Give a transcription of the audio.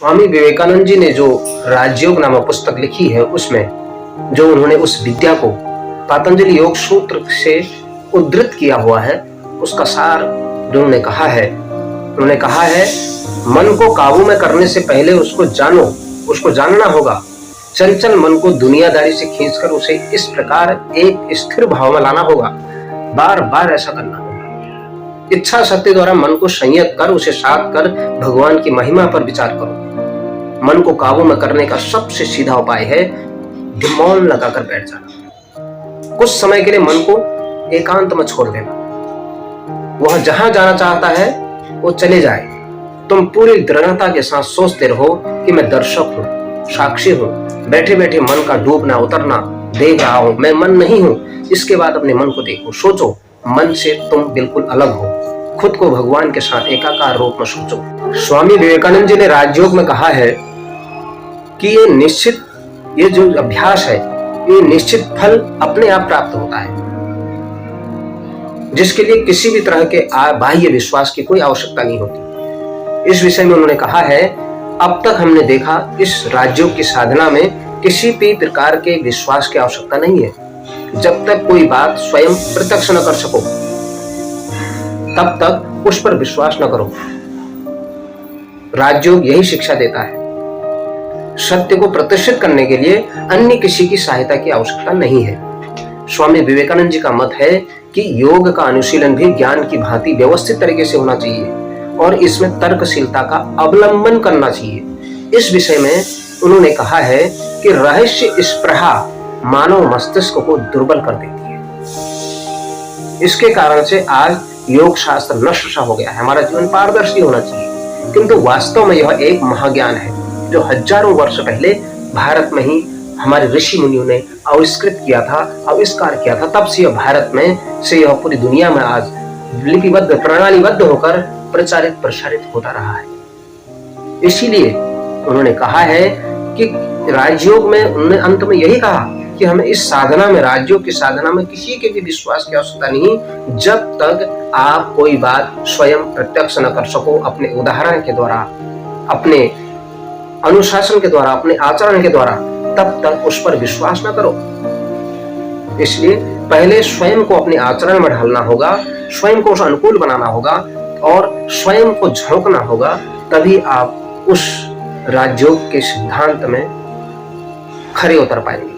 स्वामी विवेकानंद जी ने जो राजयोग नामक पुस्तक लिखी है, उसमें जो उन्होंने उस विद्या को पतंजलि योग सूत्र से उद्धृत किया हुआ है, उसका सार जो उन्होंने कहा है मन को काबू में करने से पहले उसको जानो, उसको जानना होगा। चंचल मन को दुनियादारी से खींचकर उसे इस प्रकार एक स्थिर भाव में लाना होगा। बार बार ऐसा करना होगा। इच्छा शक्ति द्वारा मन को संयत कर उसे साध कर भगवान की महिमा पर विचार करो। मन को काबू में करने का सबसे सीधा उपाय है मौन लगाकर बैठ जाना। कुछ समय के लिए मन को एकांत में छोड़ देना। वह जहां जाना चाहता है वो चले जाए। तुम पूरी दृढ़ता के साथ सोचते रहो कि मैं दर्शक हूँ, साक्षी हूँ, बैठे बैठे मन का डूबना उतरना देख रहा हूँ, मैं मन नहीं हूँ। इसके बाद अपने मन को देखो, सोचो मन से तुम बिल्कुल अलग हो। खुद को भगवान के साथ एकाकार रूप में सोचो। स्वामी विवेकानंद जी ने राजयोग में कहा है कि ये जो अभ्यास है, ये निश्चित फल अपने आप प्राप्त होता है, जिसके लिए किसी भी तरह के बाह्य विश्वास की कोई आवश्यकता नहीं होती। इस विषय में उन्होंने कहा है, अब तक हमने देखा इस राजयोग की साधना में किसी भी प्रकार के विश्वास की आवश्यकता नहीं है। जब तक कोई बात स्वयं प्रत्यक्ष न कर सको तब तक उस पर विश्वास न करो। राजयोग यही शिक्षा देता है। सत्य को प्रतिष्ठित करने के लिए अन्य किसी की सहायता की आवश्यकता नहीं है। स्वामी विवेकानंद जी का मत है कि योग का अनुशीलन भी ज्ञान की भांति व्यवस्थित तरीके से होना चाहिए और इसमें तर्कशीलता का अवलंबन करना चाहिए। इस विषय में उन्होंने कहा है कि रहस्य स्पृहा मानव मस्तिष्क को दुर्बल कर देती है। इसके कारण से आज योग शास्त्र नष्ट सा हो गया है। हमारा जीवन पारदर्शी होना चाहिए, किंतु वास्तव में यह एक महाज्ञान है जो हजारों वर्ष पहले भारत में ही हमारे ऋषि मुनियों ने आविष्कार किया था। तब से यह भारत में से यह पूरी दुनिया में आज लिपिबद्ध प्रणालीबद्ध होकर प्रचारित प्रसारित होता रहा है। इसीलिए उन्होंने कहा है कि राजयोग में उन्होंने अंत में यही कहा कि हमें इस साधना में, राजयोग की साधना में किसी के भी विश्वास की आवश्यकता नहीं, जब तक आप कोई बात स्वयं प्रत्यक्ष न कर सको, अपने उदाहरण के द्वारा, अपने अनुशासन के द्वारा, अपने आचरण के द्वारा, तब तक उस पर विश्वास न करो। इसलिए पहले स्वयं को अपने आचरण में ढालना होगा, स्वयं को उस अनुकूल बनाना होगा और स्वयं को झोंकना होगा, तभी आप उस राजयोग के सिद्धांत में खरे उतर पाएंगे।